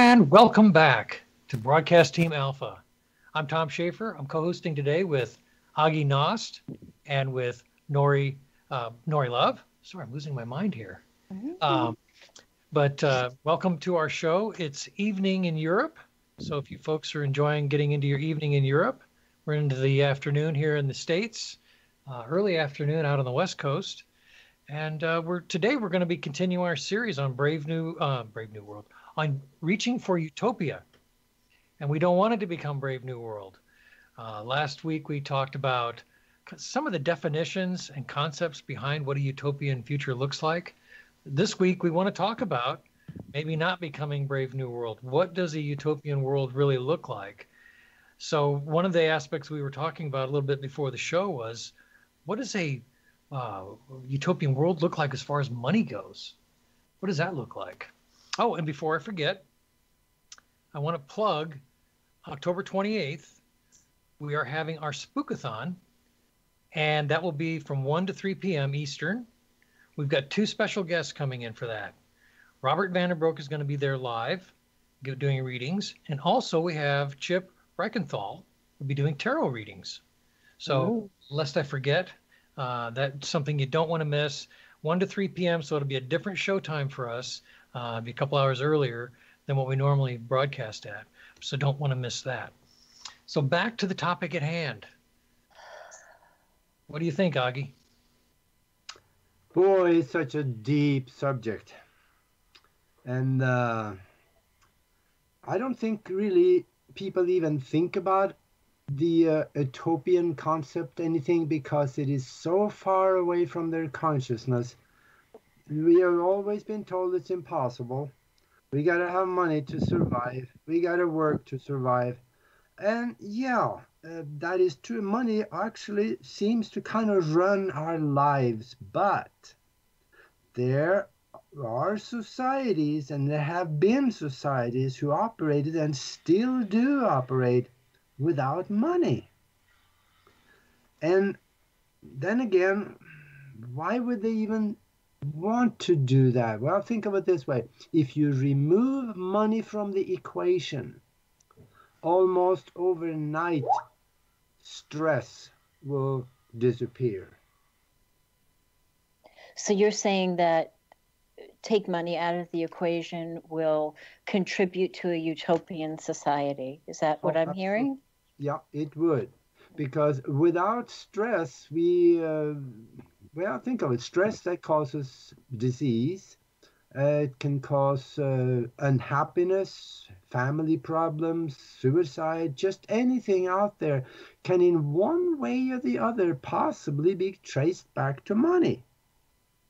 And welcome back to Broadcast Team Alpha. I'm Tom Schaefer. I'm co-hosting today with Agi Nost and with Nori Love. Sorry, I'm losing my mind here. But welcome to our show. It's evening in Europe. So if you folks are enjoying getting into your evening in Europe, we're into the afternoon here in the States, early afternoon out on the West Coast. And today we're going to be continuing our series on Brave New World, on reaching for utopia. And we don't want it to become Brave New World. Last week we talked about some of the definitions and concepts behind what a utopian future looks like. This week we want to talk about maybe not becoming Brave New World. What does a utopian world really look like? So one of the aspects we were talking about a little bit before the show was, what does a utopian world look like as far as money goes? What does that look like? Oh, and before I forget, I want to plug October 28th. We are having our Spookathon, and that will be from 1 to 3 p.m. Eastern. We've got two special guests coming in for that. Robert Vanderbroek is going to be there live doing readings, and also we have Chip Reichenthal will be doing tarot readings. So lest I forget, that's something you don't want to miss. 1 to 3 p.m., so it'll be a different show time for us. It'll be a couple hours earlier than what we normally broadcast at. So don't want to miss that. So back to the topic at hand. What do you think, Agi? Boy, it's such a deep subject. And I don't think really people even think about the utopian concept anything, because it is so far away from their consciousness. We have always been told it's impossible. We got to have money to survive. We got to work to survive. And yeah, that is true. Money actually seems to kind of run our lives. But there are societies, and there have been societies who operated and still do operate without money. And then again, why would they even want to do that? Well, think of it this way. If you remove money from the equation, almost overnight, stress will disappear. So you're saying that take money out of the equation will contribute to a utopian society. Is that what I'm hearing? Yeah, it would. Because without stress, well, think of it. Stress that causes disease. It can cause unhappiness, family problems, suicide, just anything out there can in one way or the other possibly be traced back to money.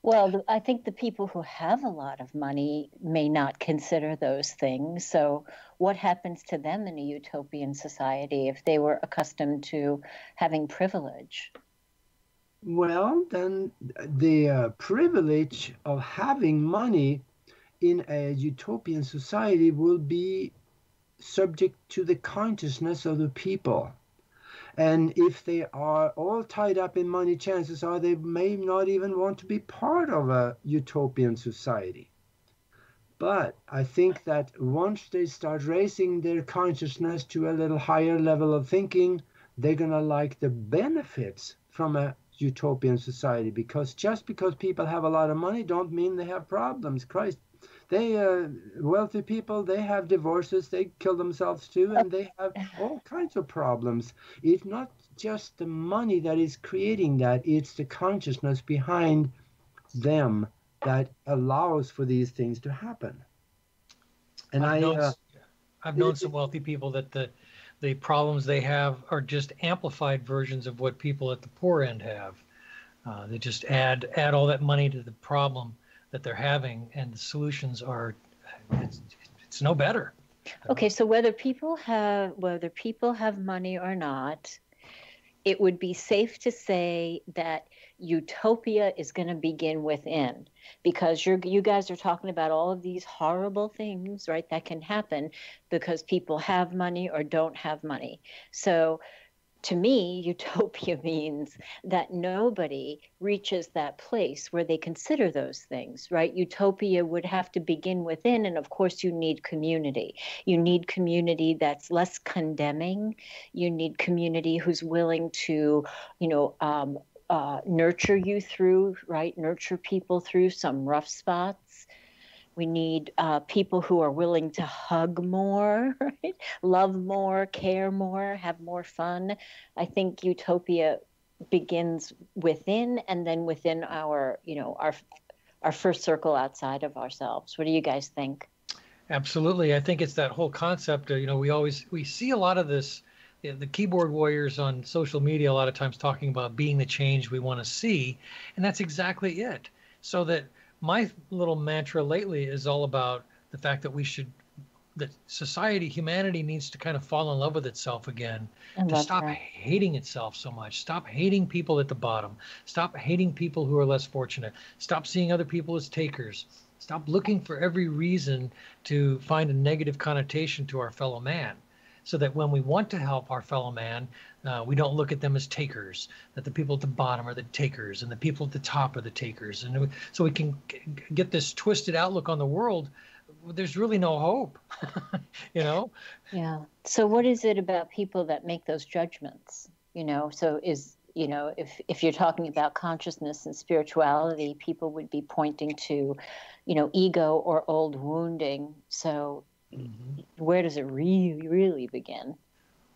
Well, I think the people who have a lot of money may not consider those things. So what happens to them in a utopian society if they were accustomed to having privilege? Well, then the privilege of having money in a utopian society will be subject to the consciousness of the people. And if they are all tied up in money, chances are they may not even want to be part of a utopian society. But I think that once they start raising their consciousness to a little higher level of thinking, they're going to like the benefits from a utopian society. Because just because people have a lot of money don't mean they have problems. Christ, wealthy people, they have divorces, they kill themselves too, and they have all kinds of problems. It's not just the money that is creating that, it's the consciousness behind them that allows for these things to happen. And I've known some wealthy people that the problems they have are just amplified versions of what people at the poor end have. They just add all that money to the problem that they're having, and the solutions are it's no better. Okay, so whether people have money or not, it would be safe to say that utopia is going to begin within, because you guys are talking about all of these horrible things, right, that can happen because people have money or don't have money. So to me, utopia means that nobody reaches that place where they consider those things, right? Utopia would have to begin within. And of course, you need community. You need community that's less condemning. You need community who's willing to, you know, nurture you through, right? Nurture people through some rough spots. We need people who are willing to hug more, right? Love more, care more, have more fun. I think utopia begins within, and then within our, you know, our first circle outside of ourselves. What do you guys think? Absolutely. I think it's that whole concept. You know, we see a lot of this. The keyboard warriors on social media a lot of times talking about being the change we want to see, and that's exactly it. So that my little mantra lately is all about the fact that that society, humanity needs to kind of fall in love with itself again, to stop hating itself so much, stop hating people at the bottom, stop hating people who are less fortunate, stop seeing other people as takers, stop looking for every reason to find a negative connotation to our fellow man. So that when we want to help our fellow man, we don't look at them as takers, that the people at the bottom are the takers and the people at the top are the takers. And so we can get this twisted outlook on the world. There's really no hope, you know? Yeah. So what is it about people that make those judgments? You know, so you know, if you're talking about consciousness and spirituality, people would be pointing to, you know, ego or old wounding. So where does it really begin?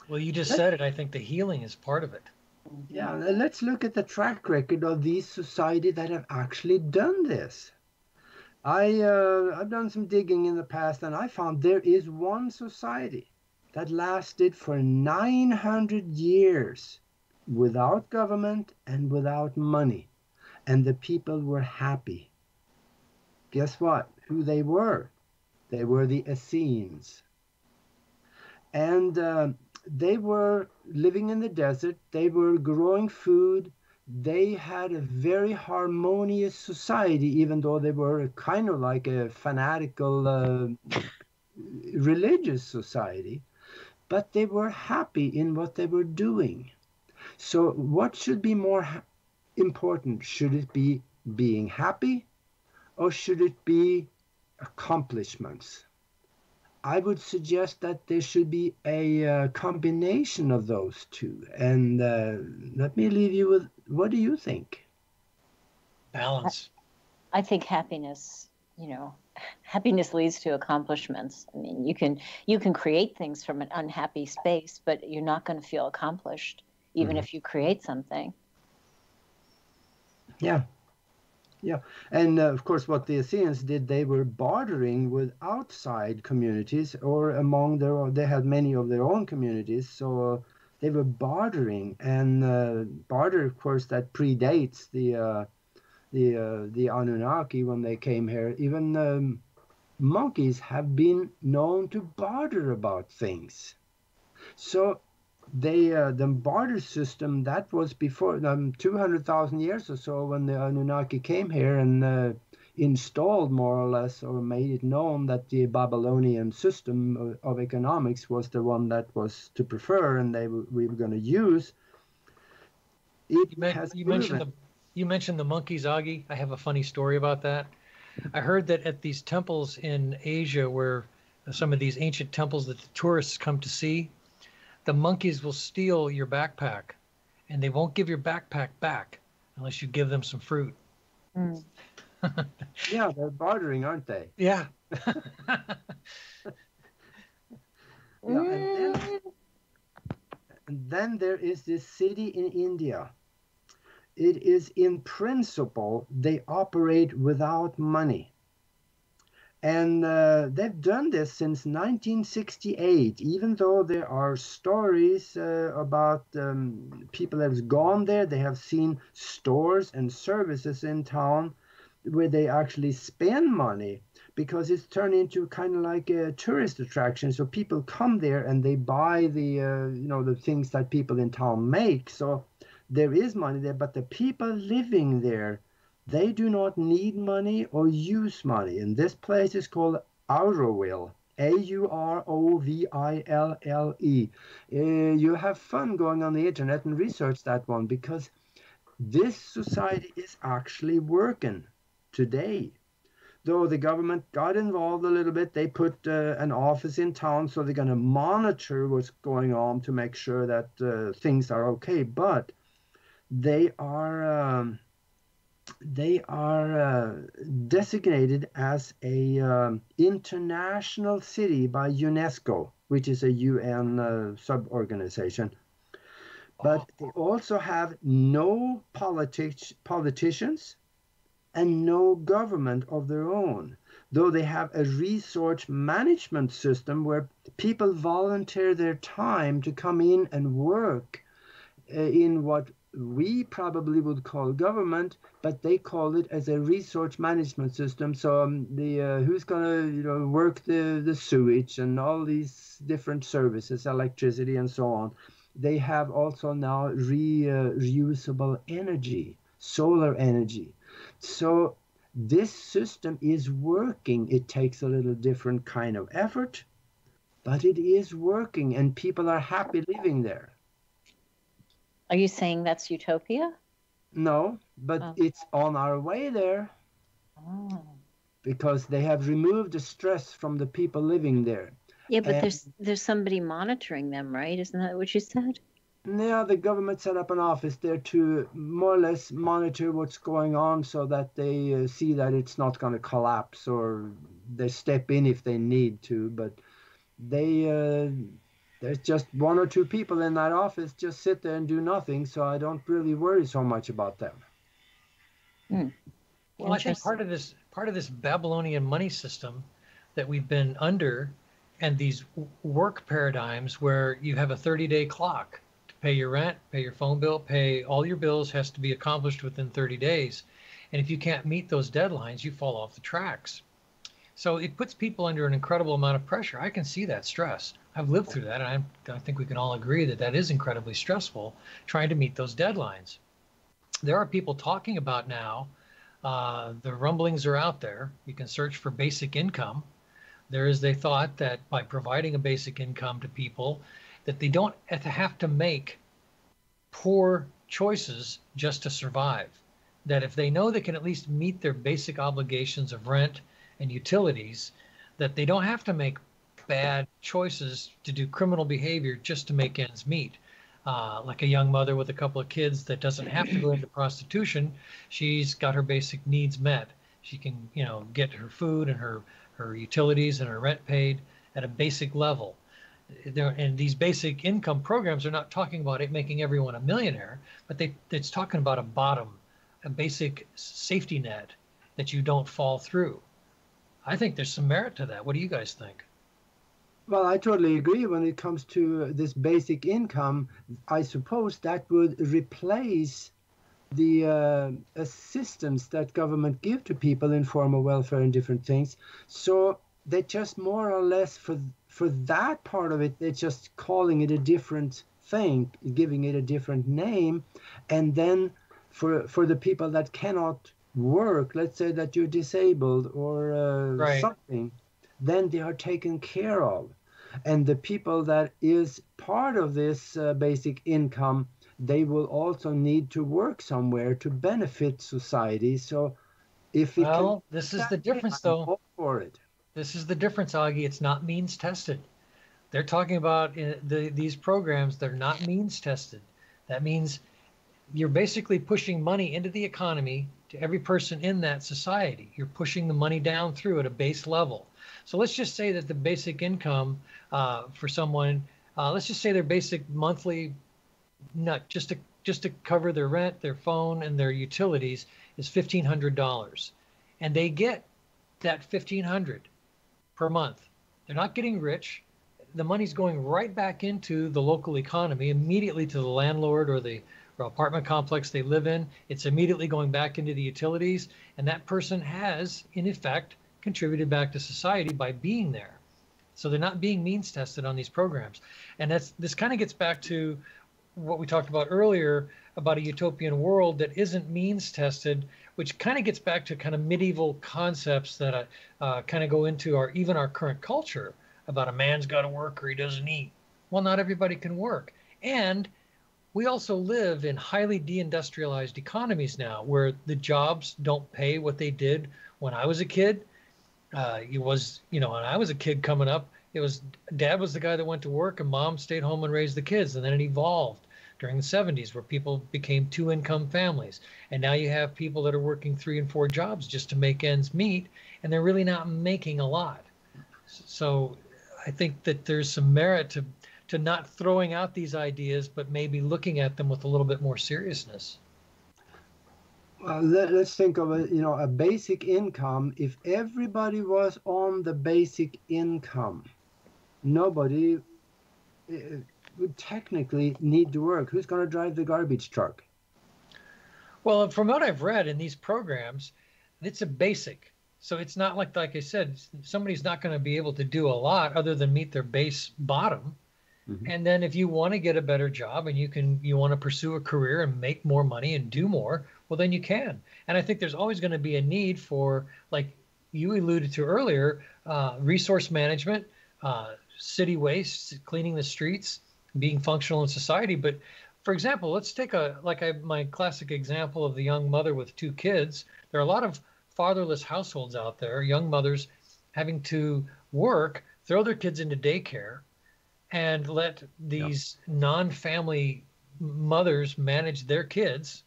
Well, you just said it. I think the healing is part of it. Yeah, let's look at the track record of these societies that have actually done this. I've done some digging in the past, and I found there is one society that lasted for 900 years without government and without money, and the people were happy. Guess what? Who they were? They were the Essenes. And they were living in the desert. They were growing food. They had a very harmonious society, even though they were kind of like a fanatical religious society. But they were happy in what they were doing. So what should be more important? Should it be being happy, or should it be accomplishments? I would suggest that there should be a combination of those two. And let me leave you with, what do you think? Balance. I think happiness, you know, happiness leads to accomplishments. I mean, you can create things from an unhappy space, but you're not going to feel accomplished, even if you create something. Yeah. Yeah, and of course what the Essenes did, they were bartering with outside communities, or among their own. They had many of their own communities, so they were bartering, and barter, of course, that predates the Anunnaki when they came here. Even monkeys have been known to barter about things. So the barter system, that was before 200,000 years or so, when the Anunnaki came here and installed, more or less, or made it known that the Babylonian system of economics was the one that was to prefer, and we were going to use. You mentioned the monkeys, Augie. I have a funny story about that. I heard that at these temples in Asia, where some of these ancient temples that the tourists come to see, the monkeys will steal your backpack, and they won't give your backpack back unless you give them some fruit. Yeah, they're bartering, aren't they? Yeah. Yeah, and then there is this city in India. It is, in principle, they operate without money. And they've done this since 1968, even though there are stories about people that have gone there. They have seen stores and services in town where they actually spend money, because it's turned into kind of like a tourist attraction. So people come there and they buy the things that people in town make. So there is money there, but the people living there, they do not need money or use money. And this place is called Auroville. Auroville. You have fun going on the internet and research that one, because this society is actually working today. Though the government got involved a little bit, they put an office in town, so they're going to monitor what's going on to make sure that things are okay. But they are designated as a international city by UNESCO, which is a UN sub-organization. But they also have no politicians and no government of their own, though they have a resource management system where people volunteer their time to come in and work in what we probably would call government, but they call it as a resource management system. So who's going to work the sewage and all these different services, electricity and so on. They have also now reusable energy, solar energy. So this system is working. It takes a little different kind of effort, but it is working, and people are happy living there. Are you saying that's utopia? No, but it's on our way there. Oh. Because they have removed the stress from the people living there. Yeah, but there's somebody monitoring them, right? Isn't that what you said? Yeah, the government set up an office there to more or less monitor what's going on, so that they see that it's not going to collapse, or they step in if they need to. But there's just one or two people in that office just sit there and do nothing, so I don't really worry so much about them. Well, I think part of this Babylonian money system that we've been under, and these work paradigms where you have a 30-day clock to pay your rent, pay your phone bill, pay all your bills, has to be accomplished within 30 days. And if you can't meet those deadlines, you fall off the tracks. So it puts people under an incredible amount of pressure. I can see that stress. I've lived through that, and I think we can all agree that that is incredibly stressful, trying to meet those deadlines. There are people talking about now, the rumblings are out there. You can search for basic income. There is a thought that by providing a basic income to people, that they don't have to make poor choices just to survive. That if they know they can at least meet their basic obligations of rent and utilities, that they don't have to make bad choices to do criminal behavior just to make ends meet. Like a young mother with a couple of kids that doesn't have to go into prostitution. She's got her basic needs met. She can, get her food and her utilities and her rent paid at a basic level. And these basic income programs are not talking about it making everyone a millionaire, but it's talking about a basic safety net that you don't fall through. I think there's some merit to that. What do you guys think? Well, I totally agree. When it comes to this basic income, I suppose that would replace the assistance that government give to people in form of welfare and different things. So they just more or less, for that part of it, they're just calling it a different thing, giving it a different name. And then for the people that cannot work, let's say that you're disabled or something, then they are taken care of. And the people that is part of this basic income, they will also need to work somewhere to benefit society. So if it this is the difference, though. For it. This is the difference, Augie. It's not means tested. They're talking about these programs. They're not means tested. That means you're basically pushing money into the economy to every person in that society. You're pushing the money down through at a base level. So let's just say that the basic income for someone, let's just say their basic monthly, just to cover their rent, their phone, and their utilities is $1,500, and they get that $1,500 per month. They're not getting rich. The money's going right back into the local economy, immediately to the landlord or the apartment complex they live in. It's immediately going back into the utilities, and that person has, in effect, contributed back to society by being there. So they're not being means tested on these programs. And this kind of gets back to what we talked about earlier about a utopian world that isn't means tested, which kind of gets back to kind of medieval concepts that kind of go into our current culture, about a man's got to work or he doesn't eat. Well, not everybody can work. And we also live in highly deindustrialized economies now where the jobs don't pay what they did when I was a kid. It was, when I was a kid coming up, it was dad was the guy that went to work and mom stayed home and raised the kids. And then it evolved during the 70s where people became two-income families. And now you have people that are working 3 and 4 jobs just to make ends meet, and they're really not making a lot. So I think that there's some merit to not throwing out these ideas, but maybe looking at them with a little bit more seriousness. Let's think of a basic income. If everybody was on the basic income, nobody would technically need to work. Who's going to drive the garbage truck? Well, from what I've read in these programs, it's a basic. So it's not like I said, somebody's not going to be able to do a lot other than meet their base bottom. Mm-hmm. And then if you want to get a better job and you want to pursue a career and make more money and do more, well, then you can. And I think there's always going to be a need for, like you alluded to earlier, resource management, city waste, cleaning the streets, being functional in society. But for example, let's take my classic example of the young mother with 2 kids. There are a lot of fatherless households out there, young mothers having to work, throw their kids into daycare, and let these non-family mothers manage their kids.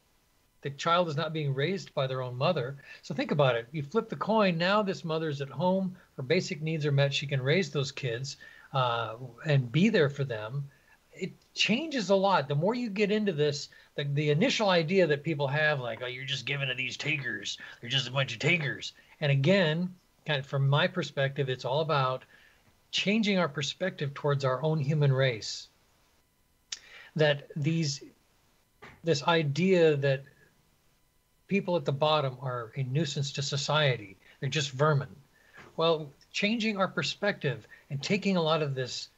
The child is not being raised by their own mother. So think about it. You flip the coin. Now this mother's at home. Her basic needs are met. She can raise those kids and be there for them. It changes a lot. The more you get into this, the initial idea that people have, like, oh, you're just giving to these takers. They're just a bunch of takers. And again, kind of from my perspective, it's all about changing our perspective towards our own human race. That this idea that people at the bottom are a nuisance to society, they're just vermin. Well, changing our perspective and taking a lot of this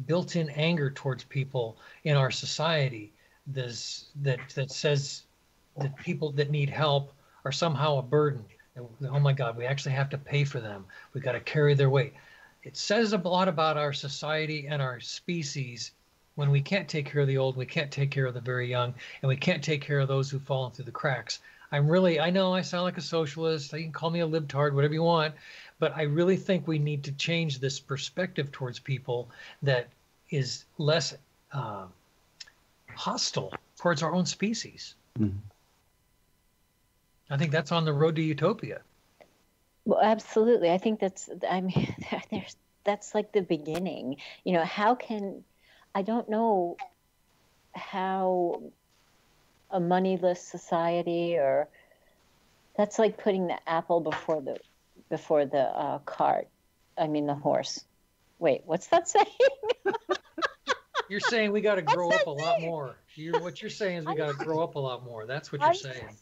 built-in anger towards people in our society, that says that people that need help are somehow a burden. Oh my God, we actually have to pay for them. We got to carry their weight. It says a lot about our society and our species when we can't take care of the old, we can't take care of the very young, and we can't take care of those who've fallen through the cracks. I know I sound like a socialist. You can call me a libtard, whatever you want, but I really think we need to change this perspective towards people that is less hostile towards our own species. Mm-hmm. I think that's on the road to utopia. Well, absolutely. I think that's like the beginning. I don't know how a moneyless society, or that's like putting the apple before the cart. I mean, the horse. Wait, what's that saying? You're saying we got to grow up a lot more. What you're saying is we got to grow up a lot more. That's what you're saying.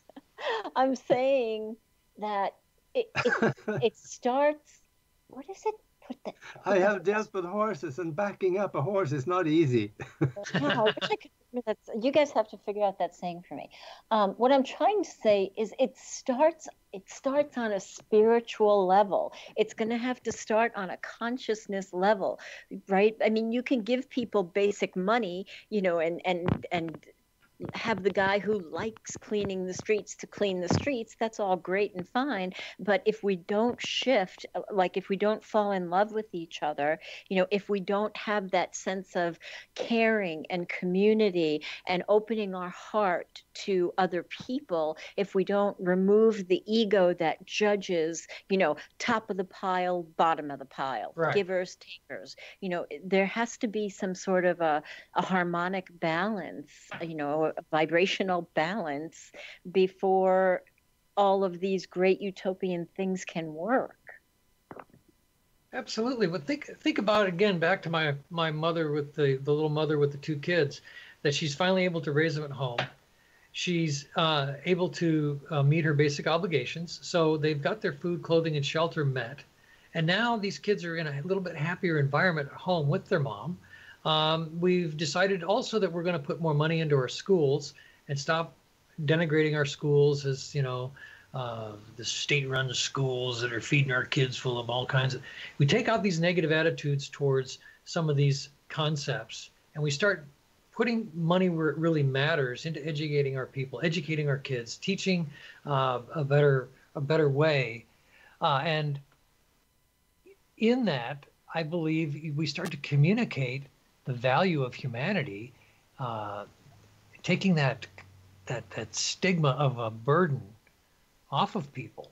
I'm saying that it starts. What is it? I have dealt with horses, and backing up a horse is not easy. I wish I could remember that. You guys have to figure out that saying for me. What I'm trying to say is it starts on a spiritual level. It's going to have to start on a consciousness level, right? I mean, you can give people basic money, and have the guy who likes cleaning the streets to clean the streets. That's all great and fine. But if we don't shift, like if we don't fall in love with each other, if we don't have that sense of caring and community and opening our heart to other people, if we don't remove the ego that judges, top of the pile, bottom of the pile, right, givers, takers, there has to be some sort of a harmonic balance, a vibrational balance before all of these great utopian things can work. Absolutely. But think about it again, back to my mother with the little mother with the 2 kids, that she's finally able to raise them at home. She's able to meet her basic obligations. So they've got their food, clothing, and shelter met. And now these kids are in a little bit happier environment at home with their mom. We've decided also that we're going to put more money into our schools and stop denigrating our schools as, the state-run schools that are feeding our kids full of all kinds of. We take out these negative attitudes towards some of these concepts, and we start putting money where it really matters into educating our people, educating our kids, teaching a better way, and in that, I believe we start to communicate the value of humanity, taking that stigma of a burden off of people,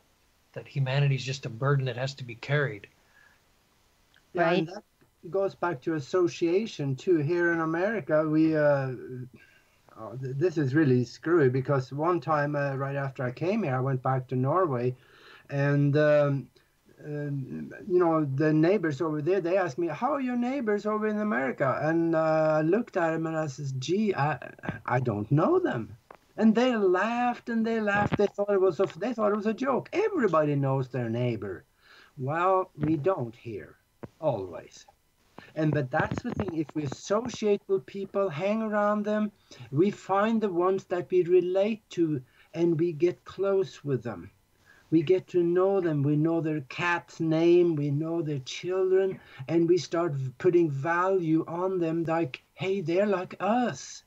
that humanity is just a burden that has to be carried. Yeah, Right. and that goes back to association too. Here in America, we this is really screwy, because one time right after I came here, I went back to Norway, and you know, the neighbors over there, they asked me, how are your neighbors over in America? And I looked at them and I says, gee, I don't know them. And they laughed and they laughed. They thought it was a joke. Everybody knows their neighbor. Well, we don't here always. But that's the thing. If we associate with people, hang around them, we find the ones that we relate to, and we get close with them. We get to know them. We know their cat's name. We know their children, and we start putting value on them. Like, hey, they're like us.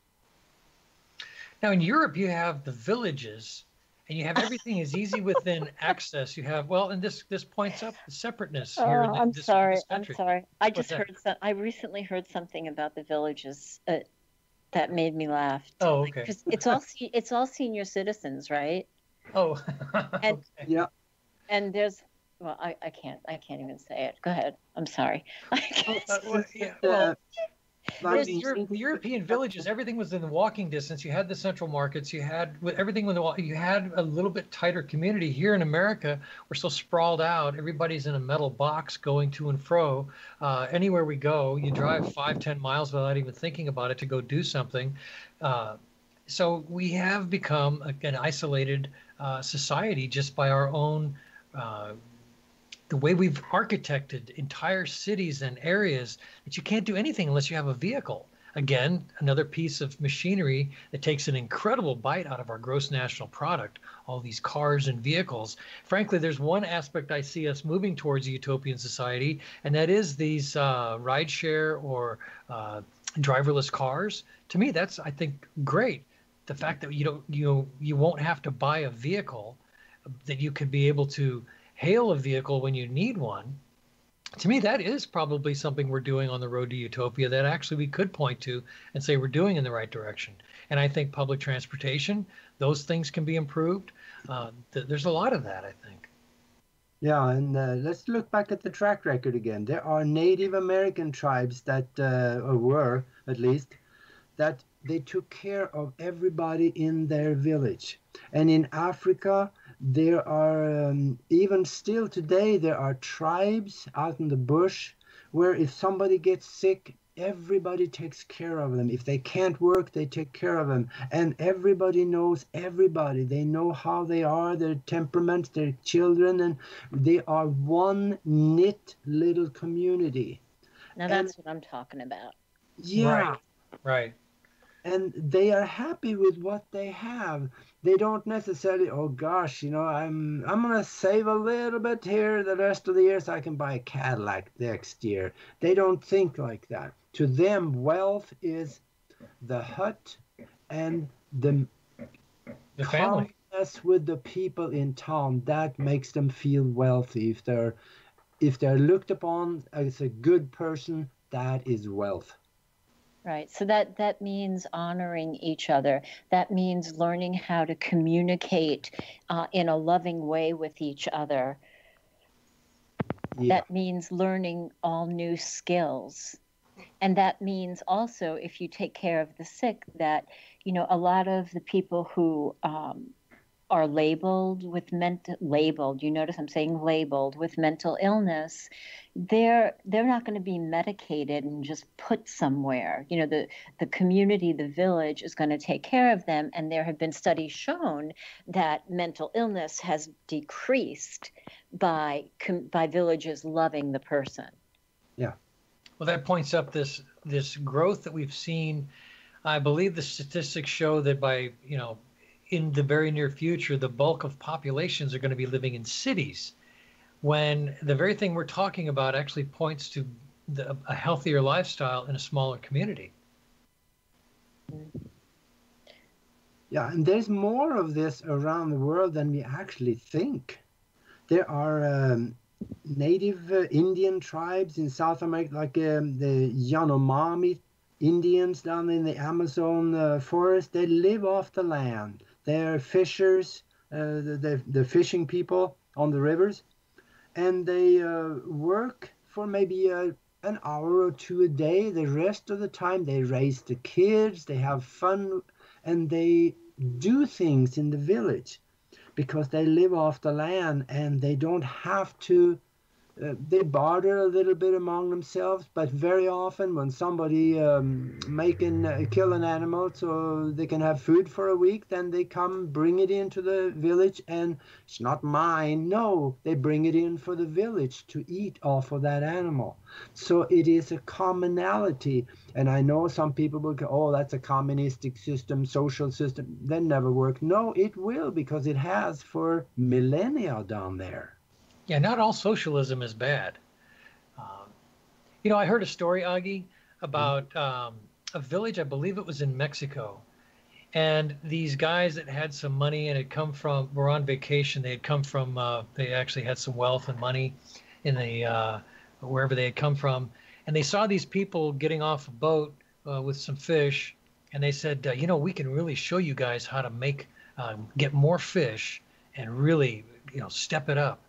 Now in Europe, you have the villages, and you have everything is easy within access. You have, well, and this points up the separateness here in I'm this sorry. country. I'm sorry. I What's just heard I recently heard something about the villages that made me laugh. Oh, okay. 'Cause it's all senior citizens, right? Oh, And okay. Yeah. and there's, well, I can't even say it. Go ahead. I'm sorry. Well, Like the European villages, everything was in the walking distance. You had the central markets. You had everything with you had a little bit tighter community. Here in America, we're so sprawled out. Everybody's in a metal box going to and fro. Anywhere we go, you drive 5-10 miles without even thinking about it to go do something. So we have become an isolated society just by our own. The way we've architected entire cities and areas, that you can't do anything unless you have a vehicle. Again, another piece of machinery that takes an incredible bite out of our gross national product, all these cars and vehicles. Frankly, there's one aspect I see us moving towards a utopian society, and that is these rideshare or driverless cars. To me, that's, I think, great. The fact that you won't have to buy a vehicle, that you could be able to hail a vehicle when you need one. To me, that is probably something we're doing on the road to utopia that actually we could point to and say we're doing in the right direction. And I think public transportation, those things can be improved. There's a lot of that, I think. Yeah, and let's look back at the track record again. There are Native American tribes that, or were at least, that they took care of everybody in their village. And in Africa, there are, even still today, there are tribes out in the bush where if somebody gets sick, everybody takes care of them. If they can't work, they take care of them. And everybody knows everybody. They know how they are, their temperaments, their children, and they are one knit little community. Now that's what I'm talking about. Yeah. Right. And they are happy with what they have. They don't necessarily, oh gosh, you know, I'm gonna save a little bit here the rest of the year so I can buy a Cadillac next year. They don't think like that. To them, wealth is the hut and the family. calmness with the people in town. That makes them feel wealthy. If they're looked upon as a good person, that is wealth. Right. So that means honoring each other. That means learning how to communicate in a loving way with each other. Yeah. That means learning all new skills. And that means also, if you take care of the sick, that, you know, a lot of the people who are labeled with you notice I'm saying labeled with mental illness, they're not going to be medicated and just put somewhere. You know, the community, the village is going to take care of them. And there have been studies shown that mental illness has decreased by villages loving the person. Yeah. Well, that points up this growth that we've seen. I believe the statistics show that by, in the very near future, the bulk of populations are going to be living in cities, when the very thing we're talking about actually points to a healthier lifestyle in a smaller community. Yeah, and there's more of this around the world than we actually think. There are native Indian tribes in South America, like the Yanomami Indians down in the Amazon forest. They live off the land. They're fishers, the fishing people on the rivers, and they work for maybe an hour or two a day. The rest of the time they raise the kids, they have fun, and they do things in the village because they live off the land and they don't have to. They barter a little bit among themselves, but very often when somebody kill an animal so they can have food for a week, then they come bring it into the village, and it's not mine. No, they bring it in for the village to eat off of that animal. So it is a commonality. And I know some people will go, oh, that's a communistic system, social system. That never work. No, it will, because it has for millennia down there. Yeah, not all socialism is bad. I heard a story, Augie, about a village, I believe it was in Mexico. And these guys that had some money and were on vacation. They had come from, they actually had some wealth and money in wherever they had come from. And they saw these people getting off a boat with some fish. And they said, we can really show you guys how to get more fish and really, step it up.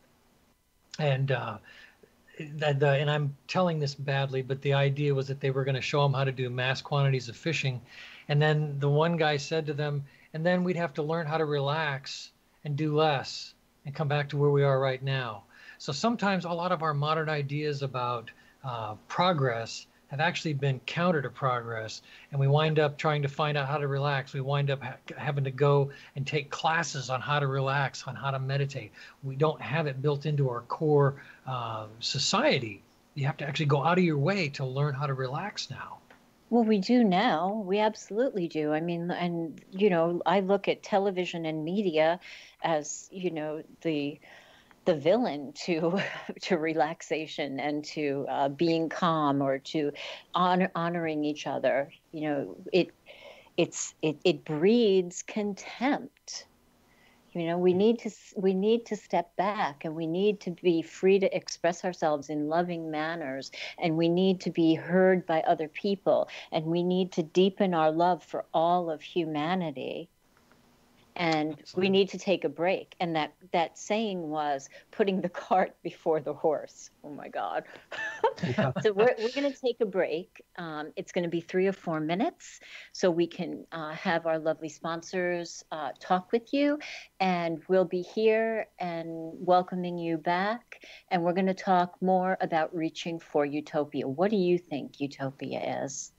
And I'm telling this badly, but the idea was that they were going to show them how to do mass quantities of fishing. And then the one guy said to them, and then we'd have to learn how to relax and do less and come back to where we are right now. So sometimes a lot of our modern ideas about progress have actually been counter to progress, and we wind up trying to find out how to relax. We wind up having to go and take classes on how to relax, on how to meditate. We don't have it built into our core society. You have to actually go out of your way to learn how to relax now. Well, we do now. We absolutely do. I mean, and, I look at television and media as, the villain to relaxation and to being calm, or to honoring each other. It breeds contempt. We need to step back, and we need to be free to express ourselves in loving manners, and we need to be heard by other people, and we need to deepen our love for all of humanity. And we need to take a break. And that saying was putting the cart before the horse. Oh, my God. So we're going to take a break. It's going to be 3 or 4 minutes so we can have our lovely sponsors talk with you. And we'll be here and welcoming you back. And we're going to talk more about reaching for utopia. What do you think utopia is?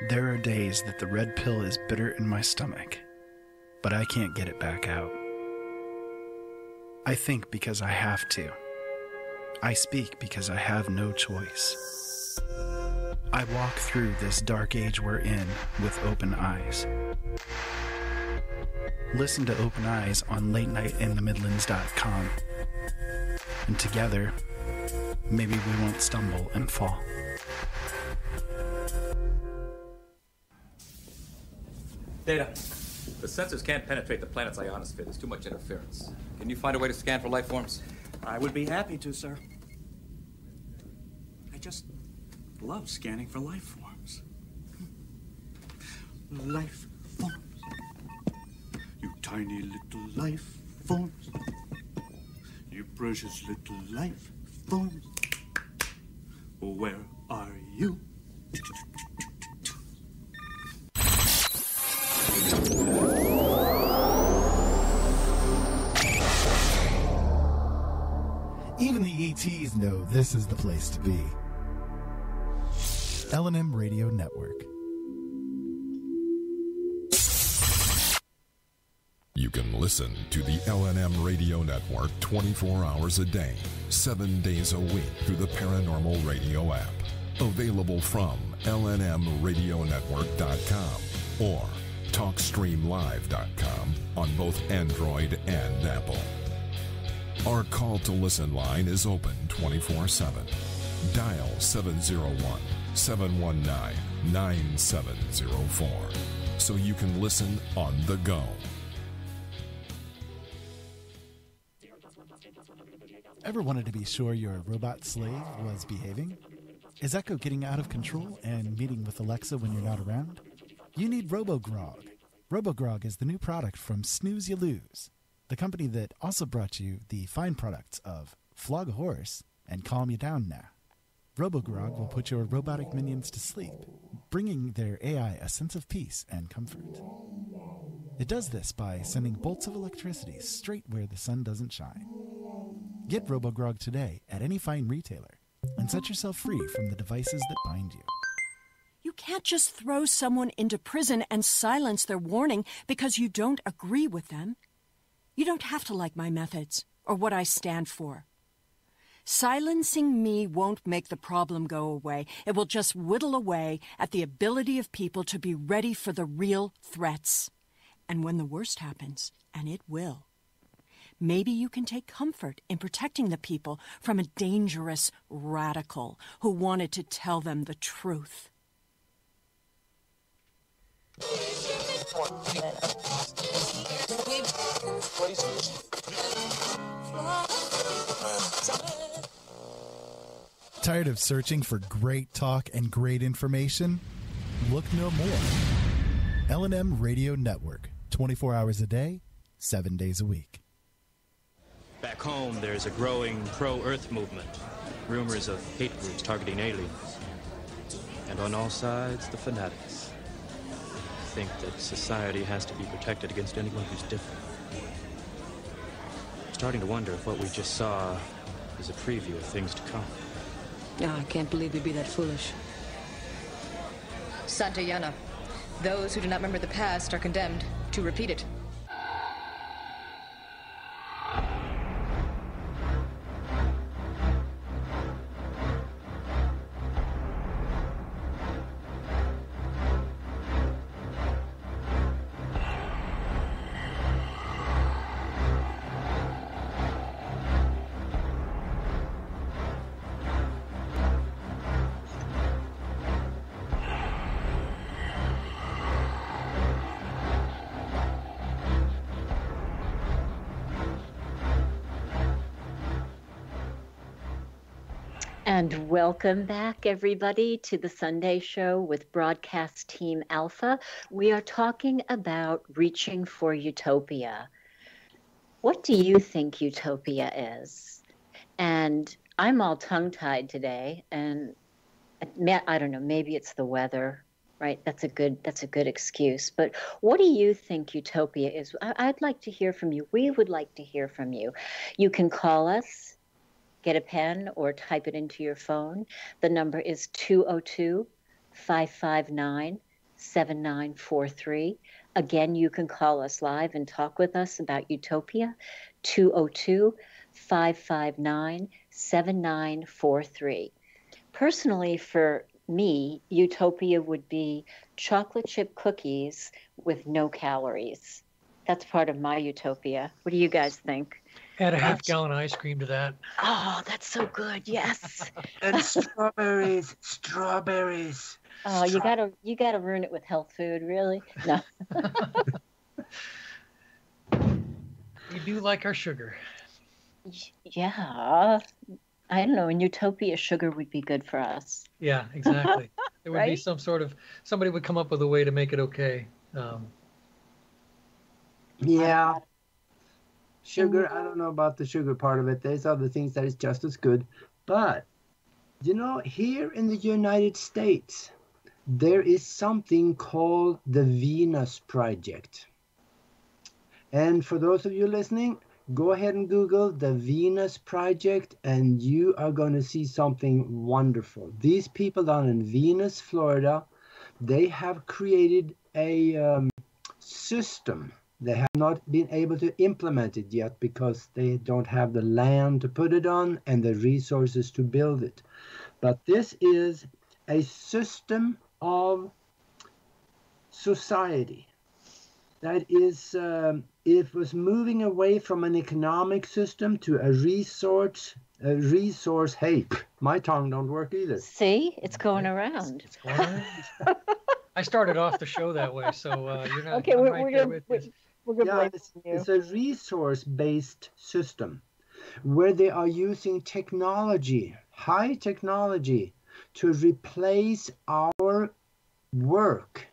There are days that the red pill is bitter in my stomach, but I can't get it back out. I think because I have to. I speak because I have no choice. I walk through this dark age we're in with open eyes. Listen to Open Eyes on latenightinthemidlands.com. And together, maybe we won't stumble and fall. Data. The sensors can't penetrate the planet's ionosphere. There's too much interference. Can you find a way to scan for life forms? I would be happy to, sir. I just love scanning for life forms. Life forms. You tiny little life forms. You precious little life forms. Where are you? Even the ETs know this is the place to be. L&M Radio Network. You can listen to the L&M Radio Network 24 hours a day, 7 days a week through the Paranormal Radio app. Available from lnmradionetwork.com or talkstreamlive.com on both Android and Apple. Our call to listen line is open 24/7. Dial 701-719-9704 so you can listen on the go. Ever wanted to be sure your robot slave was behaving? Is Echo getting out of control and meeting with Alexa when you're not around? You need RoboGrog. RoboGrog is the new product from Snooze You Lose, the company that also brought you the fine products of Flog a Horse and Calm You Down Now. RoboGrog will put your robotic minions to sleep, bringing their AI a sense of peace and comfort. It does this by sending bolts of electricity straight where the sun doesn't shine. Get RoboGrog today at any fine retailer and set yourself free from the devices that bind you. You can't just throw someone into prison and silence their warning because you don't agree with them. You don't have to like my methods or what I stand for. Silencing me won't make the problem go away. It will just whittle away at the ability of people to be ready for the real threats. And when the worst happens, and it will, maybe you can take comfort in protecting the people from a dangerous radical who wanted to tell them the truth. Tired of searching for great talk and great information? Look no more. L&M Radio Network, 24 hours a day, 7 days a week. Back home, there's a growing pro-Earth movement. Rumors of hate groups targeting aliens. And on all sides, the fanatics think that society has to be protected against anyone who's different. I'm starting to wonder if what we just saw is a preview of things to come. Oh, I can't believe they'd be that foolish. Santayana. Those who do not remember the past are condemned to repeat it. And welcome back, everybody, to the Sunday Show with Broadcast Team Alpha. We are talking about reaching for utopia. What do you think utopia is? And I'm all tongue-tied today, and I don't know, maybe it's the weather, right? That's a good excuse. But what do you think utopia is? I'd like to hear from you. We would like to hear from you. You can call us. Get a pen or type it into your phone. The number is 202-559-7943. Again, you can call us live and talk with us about utopia, 202-559-7943. Personally, for me, utopia would be chocolate chip cookies with no calories. That's part of my utopia. What do you guys think? Add a half-gallon ice cream to that. Oh, that's so good. Yes. And strawberries. Oh, you gotta ruin it with health food, really? No. We do like our sugar. Yeah. I don't know. In utopia, sugar would be good for us. Yeah, exactly. There would Right? be somebody would come up with a way to make it okay. Yeah. Sugar, I don't know about the sugar part of it. There's other things that is just as good. But, here in the United States, there is something called the Venus Project. And for those of you listening, go ahead and Google the Venus Project, and you are going to see something wonderful. These people down in Venus, Florida, they have created a system. They have not been able to implement it yet because they don't have the land to put it on and the resources to build it. But this is a system of society that is, it was moving away from an economic system to a resource. Hey, my tongue don't work either. See, it's going around. It's going around. I started off the show that way, so you're not. Okay, we're gonna blame you. It's a resource-based system where they are using technology, high technology, to replace our work.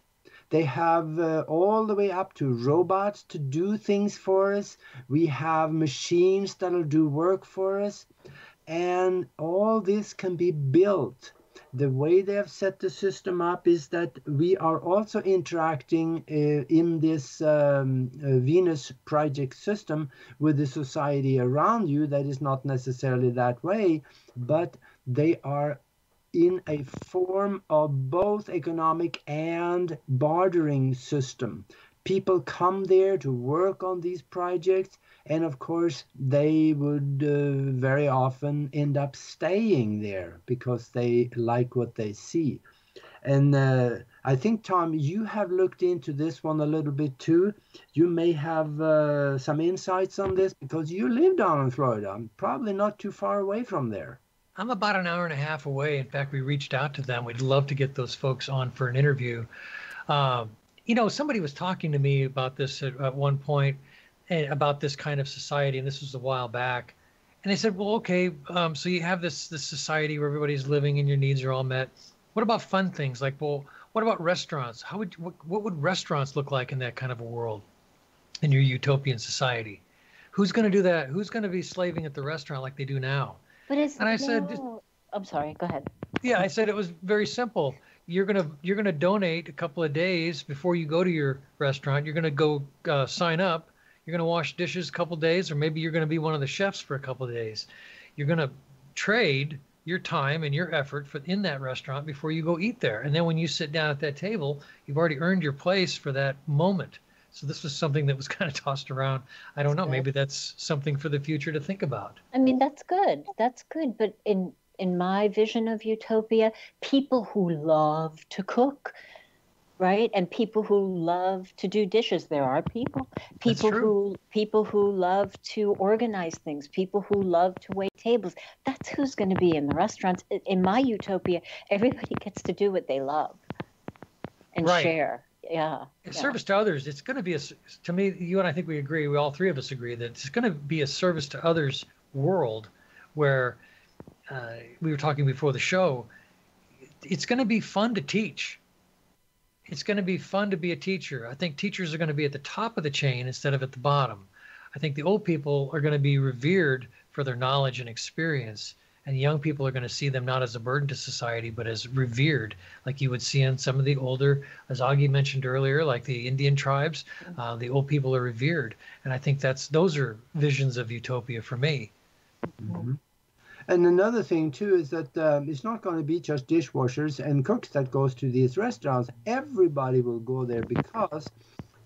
They have all the way up to robots to do things for us. We have machines that'll do work for us. And all this can be built. The way they have set the system up is that we are also interacting in this Venus project system with the society around you that is not necessarily that way, but they are in a form of both economic and bartering system. People come there to work on these projects, and of course they would very often end up staying there because they like what they see. And I think, Tom, you have looked into this one a little bit too. You may have some insights on this because you live down in Florida, probably not too far away from there. I'm about an hour and a half away. In fact, we reached out to them. We'd love to get those folks on for an interview. You know, somebody was talking to me about this at one point, about this kind of society, and this was a while back. And they said, well, okay, so you have this society where everybody's living and your needs are all met. What about fun things? Like, well, what about restaurants? What would restaurants look like in that kind of a world, in your utopian society? Who's going to do that? Who's going to be slaving at the restaurant like they do now? But it's, and I said, I'm sorry, go ahead. Yeah, I said it was very simple. You're gonna donate a couple of days before you go to your restaurant. You're gonna go sign up. You're gonna wash dishes a couple of days, or maybe you're gonna be one of the chefs for a couple of days. You're gonna trade your time and your effort in that restaurant before you go eat there. And then when you sit down at that table, you've already earned your place for that moment. So this was something that was kind of tossed around. I don't know. Maybe that's something for the future to think about. I mean, that's good. That's good. But in my vision of utopia, people who love to cook, right, and people who love to do dishes. There are people who love to organize things. People who love to wait tables. That's who's going to be in the restaurants. In my utopia, everybody gets to do what they love and share. Yeah. Service to others, it's going to be to me, you and I think we agree, we all three of us agree that it's going to be a service to others world where we were talking before the show. It's going to be fun to teach. It's going to be fun to be a teacher. I think teachers are going to be at the top of the chain instead of at the bottom. I think the old people are going to be revered for their knowledge and experience. And young people are going to see them not as a burden to society, but as revered, like you would see in some of the older, as Augie mentioned earlier, like the Indian tribes. The old people are revered. And I think those are visions of utopia for me. Mm-hmm. And another thing, too, is that it's not going to be just dishwashers and cooks that goes to these restaurants. Everybody will go there because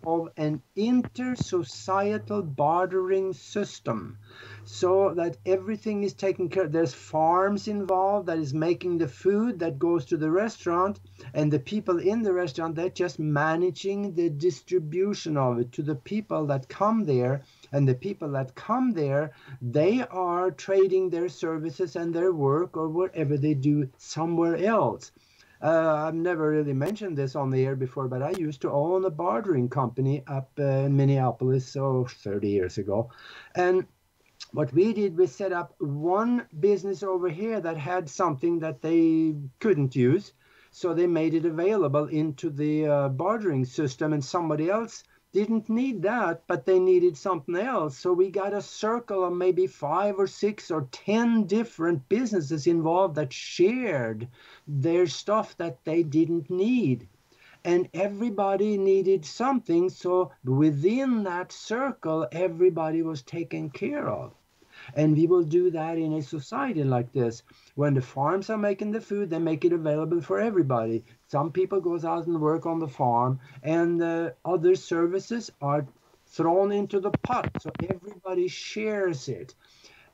of an inter-societal bartering system, so that everything is taken care of. There's farms involved that is making the food that goes to the restaurant, and the people in the restaurant, they're just managing the distribution of it to the people that come there. And the people that come there, they are trading their services and their work or whatever they do somewhere else. I've never really mentioned this on the air before, but I used to own a bartering company up in Minneapolis, 30 years ago. And what we did, we set up one business over here that had something that they couldn't use. So they made it available into the bartering system, and somebody else didn't need that, but they needed something else. So we got a circle of maybe 5 or 6 or 10 different businesses involved that shared their stuff that they didn't need. And everybody needed something. So within that circle, everybody was taken care of. And we will do that in a society like this. When the farms are making the food, they make it available for everybody. Some people goes out and work on the farm, and other services are thrown into the pot, so everybody shares it.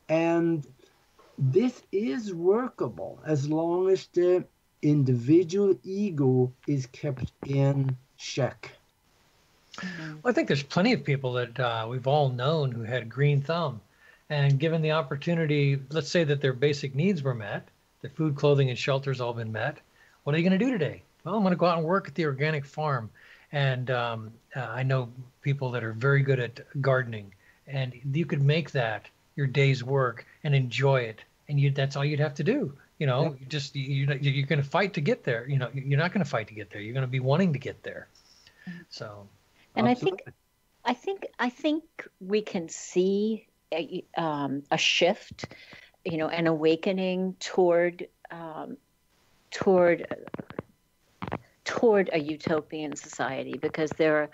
And this is workable as long as the individual ego is kept in check. Well, I think there's plenty of people that we've all known who had green thumb, and given the opportunity, let's say that their basic needs were met, their food, clothing, and shelter's all been met. What are you going to do today? Well, I'm going to go out and work at the organic farm. And I know people that are very good at gardening, and you could make that your day's work and enjoy it. And that's all you'd have to do. You know, you're going to fight to get there. You know, you're not going to fight to get there. You're going to be wanting to get there. So. And Absolutely. I think we can see a shift, you know, an awakening toward a utopian society, because there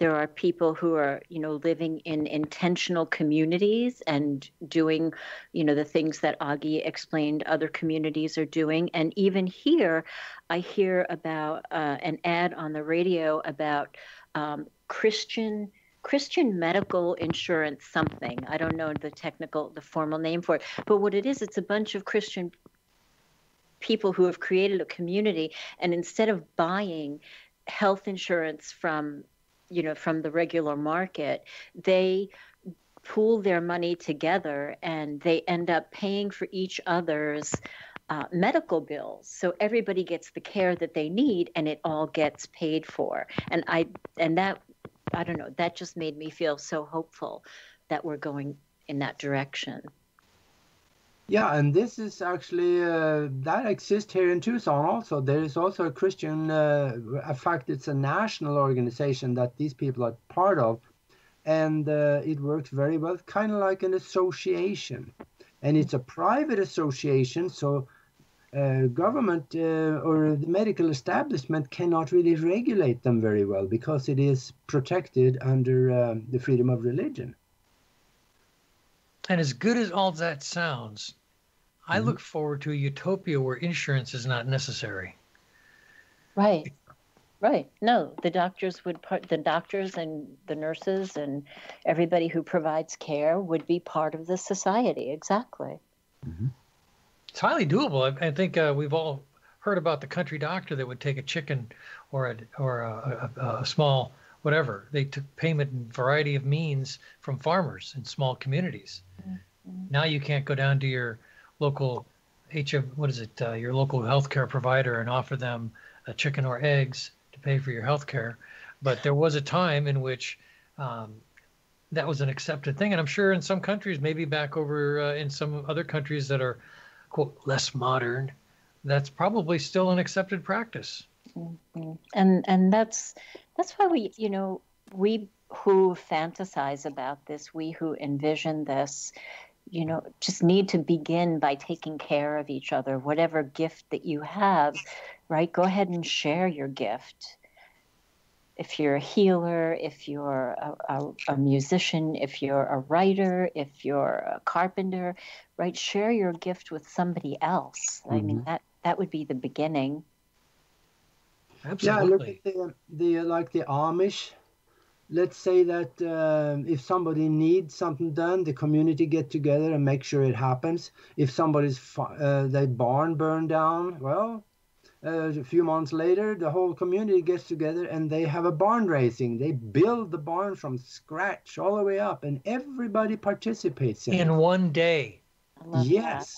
are people who are, you know, living in intentional communities and doing, you know, the things that Augie explained other communities are doing. And even here, I hear about an ad on the radio about Christian medical insurance something. I don't know the formal name for it, but what it is, it's a bunch of Christian people who have created a community, and instead of buying health insurance from the regular market, they pool their money together and they end up paying for each other's medical bills. So everybody gets the care that they need, and it all gets paid for. And that, I don't know, that just made me feel so hopeful that we're going in that direction. Yeah, and this is actually, that exists here in Tucson also. There is also a Christian, in fact, it's a national organization that these people are part of. And it works very well, kind of like an association. And it's a private association, so government or the medical establishment cannot really regulate them very well because it is protected under the freedom of religion. And as good as all that sounds, I look forward to a utopia where insurance is not necessary. Right. No, the doctors and the nurses and everybody who provides care would be part of the society. Exactly. Mm-hmm. It's highly doable. I think we've all heard about the country doctor that would take a chicken or a small whatever. They took payment in a variety of means from farmers in small communities. Mm-hmm. Now you can't go down to your local your local healthcare provider and offer them a chicken or eggs to pay for your healthcare. But there was a time in which that was an accepted thing. And I'm sure in some countries, maybe back over in some other countries that are, quote, less modern, that's probably still an accepted practice. Mm-hmm. And that's why we who fantasize about this, we who envision this, just need to begin by taking care of each other. Whatever gift that you have, right? Go ahead and share your gift. If you're a healer, if you're a musician, if you're a writer, if you're a carpenter, right? Share your gift with somebody else. Mm-hmm. I mean, that would be the beginning. Absolutely. Yeah, look at the Amish. Let's say that if somebody needs something done, the community get together and make sure it happens. If somebody's their barn burned down, well, a few months later, the whole community gets together and they have a barn raising. They build the barn from scratch all the way up, and everybody participates in it. In one day. Yes.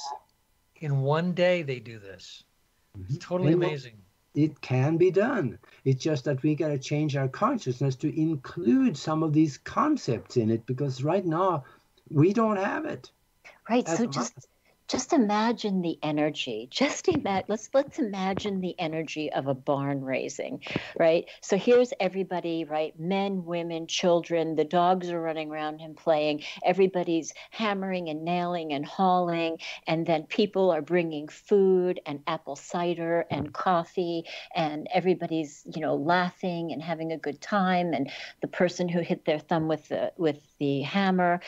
In one day they do this. It's totally amazing. It can be done. It's just that we got to change our consciousness to include some of these concepts in it, because right now we don't have it. Right. So just imagine the energy. Let's imagine the energy of a barn raising, right? So here's everybody, right? Men, women, children. The dogs are running around and playing. Everybody's hammering and nailing and hauling, and then people are bringing food and apple cider and coffee, and everybody's laughing and having a good time. And the person who hit their thumb with the hammer,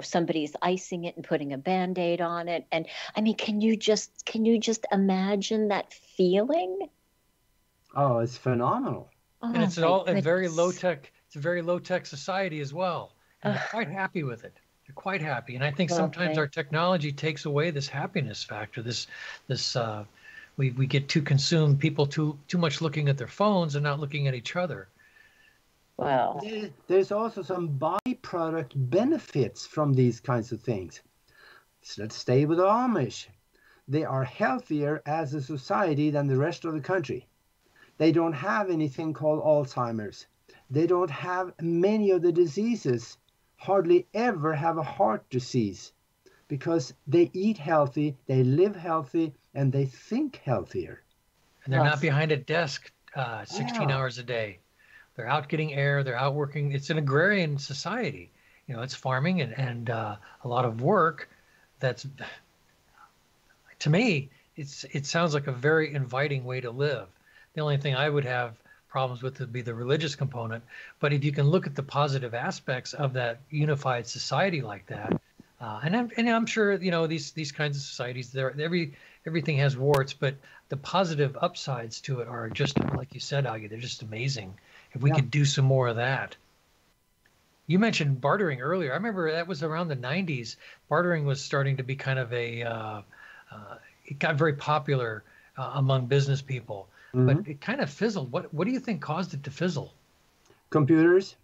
somebody's icing it and putting a Band-Aid on it. And I mean, can you just imagine that feeling? Oh, it's phenomenal. And it's a very low tech. It's a very low tech society as well. And they're quite happy with it. They're quite happy. And I think sometimes our technology takes away this happiness factor, this We get too consumed, people too much looking at their phones and not looking at each other. Wow. There's also some byproduct benefits from these kinds of things. So let's stay with the Amish. They are healthier as a society than the rest of the country. They don't have anything called Alzheimer's. They don't have many of the diseases, hardly ever have a heart disease, because they eat healthy, they live healthy, and they think healthier. And they're not behind a desk 16 Yeah. hours a day. They're out getting air, they're out working. It's an agrarian society. You know, it's farming and a lot of work. That's, to me, it sounds like a very inviting way to live. The only thing I would have problems with would be the religious component. But if you can look at the positive aspects of that unified society like that, and I'm sure, you know, these kinds of societies, everything has warts, but the positive upsides to it are just, like you said, Augie, they're just amazing. If we could do some more of that. You mentioned bartering earlier. I remember that was around the 90s. Bartering was starting to be kind of it got very popular among business people, but it kind of fizzled. What do you think caused it to fizzle? Computers.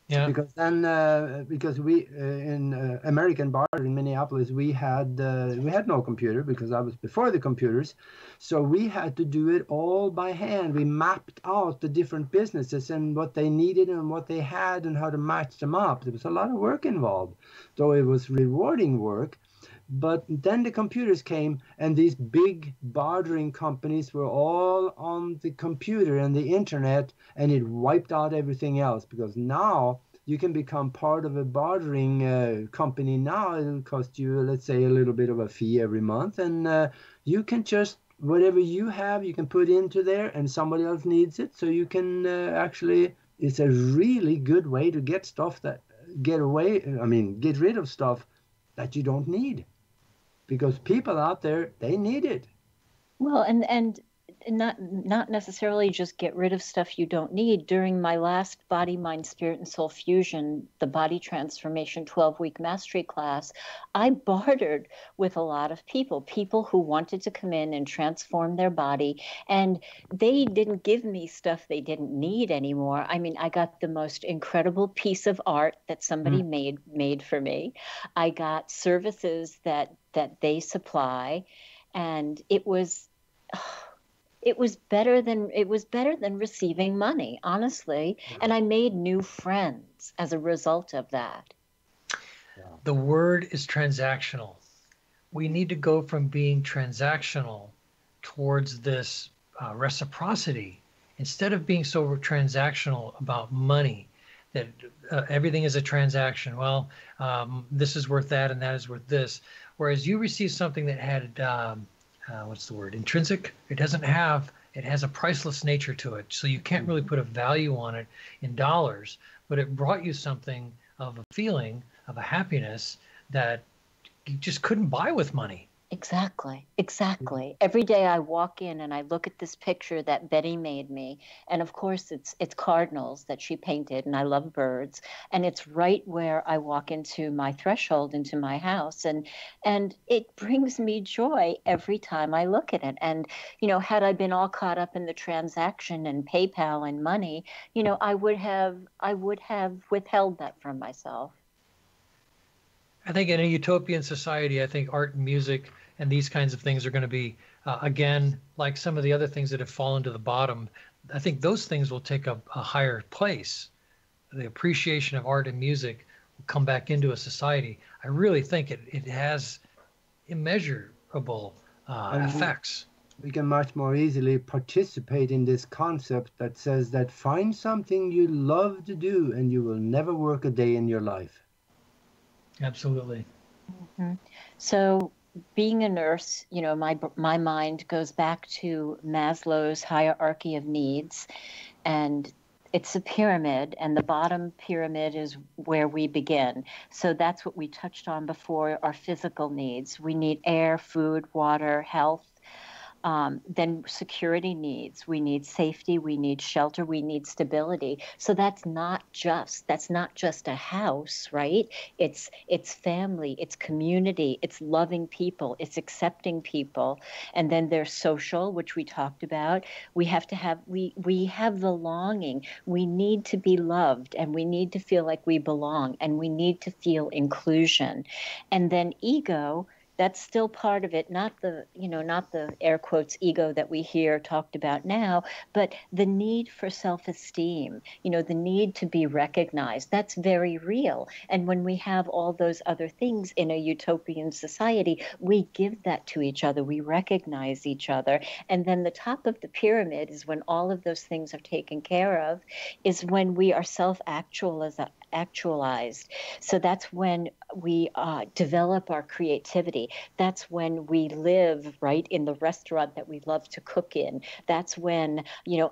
Yeah. Because then, because we in American bar in Minneapolis, we had no computer because I was before the computers, so we had to do it all by hand. We mapped out the different businesses and what they needed and what they had and how to match them up. There was a lot of work involved, though it was rewarding work. But then the computers came, and these big bartering companies were all on the computer and the internet, and it wiped out everything else, because now you can become part of a bartering company. Now it'll cost you, let's say, a little bit of a fee every month, and you can just, whatever you have, you can put into there, and somebody else needs it, so you can actually, it's a really good way to get get rid of stuff that you don't need. Because people out there, they need it. Well, and not necessarily just get rid of stuff you don't need. During my last Body, Mind, Spirit, and Soul Fusion, the Body Transformation 12-week mastery class, I bartered with a lot of people who wanted to come in and transform their body, and they didn't give me stuff they didn't need anymore. I mean, I got the most incredible piece of art that somebody made for me. I got services that they supply, and it was better than receiving money, honestly. And I made new friends as a result of that. The word is transactional. We need to go from being transactional towards this reciprocity, instead of being so transactional about money, that everything is a transaction. Well, this is worth that and that is worth this. Whereas you receive something that had, what's the word, intrinsic? It has a priceless nature to it. So you can't really put a value on it in dollars, but it brought you something of a feeling of a happiness that you just couldn't buy with money. Exactly. Every day I walk in and I look at this picture that Betty made me, and of course it's cardinals that she painted, and I love birds, and it's right where I walk into my threshold into my house, and it brings me joy every time I look at it. And you know, had I been all caught up in the transaction and PayPal and money, you know, I would have withheld that from myself. I think in a utopian society, I think art and music and these kinds of things are going to be, again, like some of the other things that have fallen to the bottom. I think those things will take a higher place. The appreciation of art and music will come back into a society. I really think it has immeasurable effects. We can much more easily participate in this concept that says that find something you love to do and you will never work a day in your life. Absolutely. Mm-hmm. So being a nurse, you know, my mind goes back to Maslow's hierarchy of needs, and it's a pyramid, and the bottom pyramid is where we begin. So that's what we touched on before, our physical needs. We need air, food, water, health. then security needs. We need safety. We need shelter. We need stability. So that's not just a house, right? It's family. It's community. It's loving people. It's accepting people. And then there's social, which we talked about. We have the longing. We need to be loved, and we need to feel like we belong, and we need to feel inclusion. And then ego, that's still part of it, not the air quotes ego that we hear talked about now, but the need for self-esteem, the need to be recognized. That's very real. And when we have all those other things in a utopian society, we give that to each other. We recognize each other. And then the top of the pyramid is when all of those things are taken care of, is when we are self-actualized. So that's when we develop our creativity. That's when we live right in the restaurant that we love to cook in. That's when,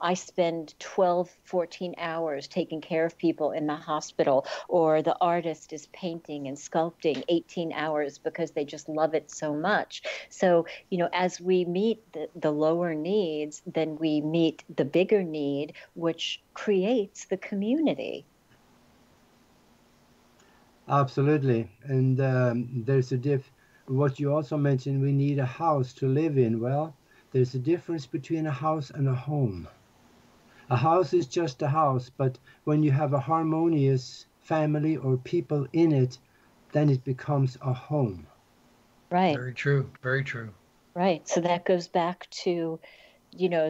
I spend 12, 14 hours taking care of people in the hospital, or the artist is painting and sculpting 18 hours because they just love it so much. So, as we meet the lower needs, then we meet the bigger need, which creates the community. Absolutely. And there's what you also mentioned, we need a house to live in. Well, there's a difference between a house and a home. A house is just a house, but when you have a harmonious family or people in it, then it becomes a home. Right. Very true. Very true. Right. So that goes back to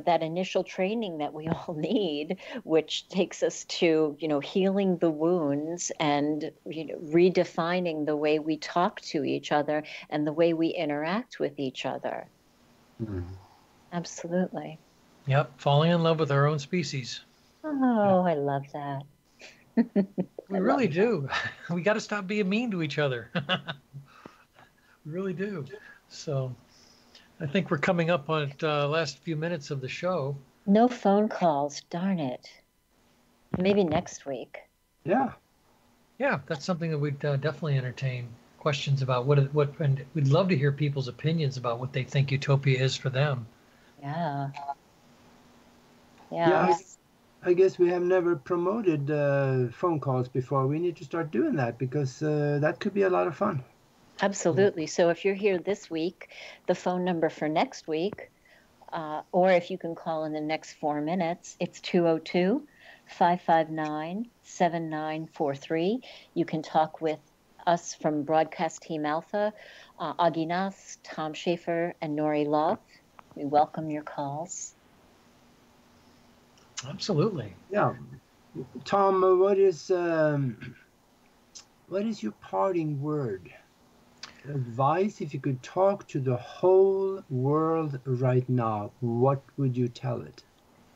that initial training that we all need, which takes us to, healing the wounds and, redefining the way we talk to each other and the way we interact with each other. Mm-hmm. Absolutely. Yep. Falling in love with our own species. Oh, I love that. We really do. We got to stop being mean to each other. We really do. So I think we're coming up on the last few minutes of the show. No phone calls, darn it. Maybe next week. Yeah. Yeah, that's something that we'd definitely entertain questions about. And we'd love to hear people's opinions about what they think utopia is for them. Yeah. Yeah. I guess we have never promoted phone calls before. We need to start doing that because that could be a lot of fun. Absolutely. So if you're here this week, the phone number for next week, or if you can call in the next 4 minutes, it's 202-559-7943. You can talk with us from Broadcast Team Alpha, Augie Nass, Tom Schaefer, and Nori Love. We welcome your calls. Absolutely. Yeah. Tom, what is your parting word? Advice, if you could talk to the whole world right now, what would you tell it?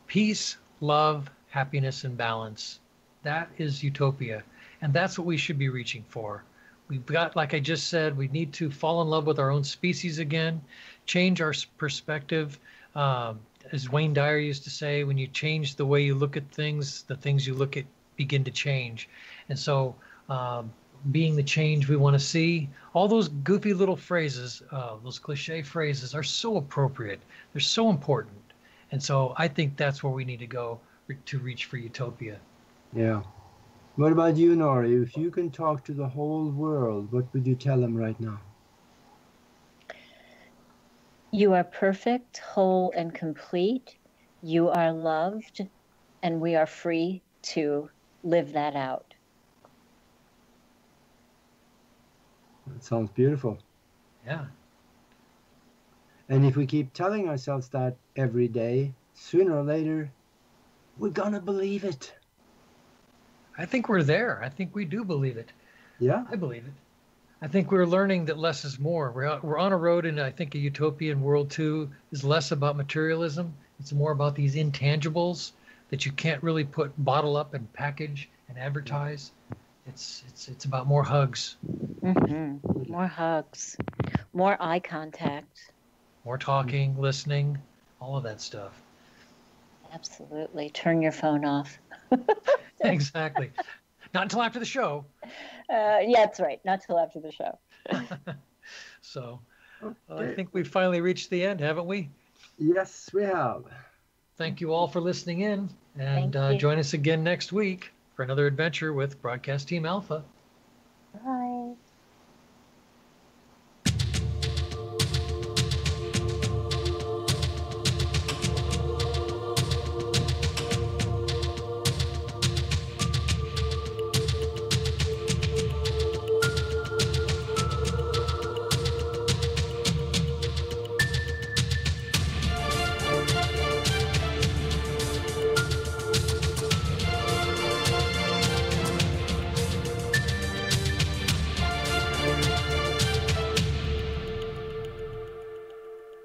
Peace, love, happiness, and balance. That is utopia. And that's what we should be reaching for. We've got, like I just said, we need to fall in love with our own species again, change our perspective. As Wayne Dyer used to say, when you change the way you look at things, the things you look at begin to change. And so, being the change we want to see, all those goofy little phrases, those cliche phrases are so appropriate. They're so important. And so I think that's where we need to go to reach for utopia. Yeah. What about you, Nori? If you can talk to the whole world, what would you tell them right now? You are perfect, whole, and complete. You are loved, and we are free to live that out. That sounds beautiful. Yeah. And if we keep telling ourselves that every day, sooner or later, we're gonna believe it. I think we're there. I think we do believe it. Yeah. I believe it. I think we're learning that less is more. We're on a road, and I think a utopian world too is less about materialism. It's more about these intangibles that you can't really bottle up and package and advertise. It's about more hugs. Mm-hmm. More hugs, more eye contact, more talking, listening, all of that stuff. Absolutely. Turn your phone off. Exactly. Not until after the show. Yeah, that's right. Not till after the show. So I think we've finally reached the end, haven't we? Yes, we have. Thank you all for listening in, and Thank you. join us again next week for another adventure with Broadcast Team Alpha.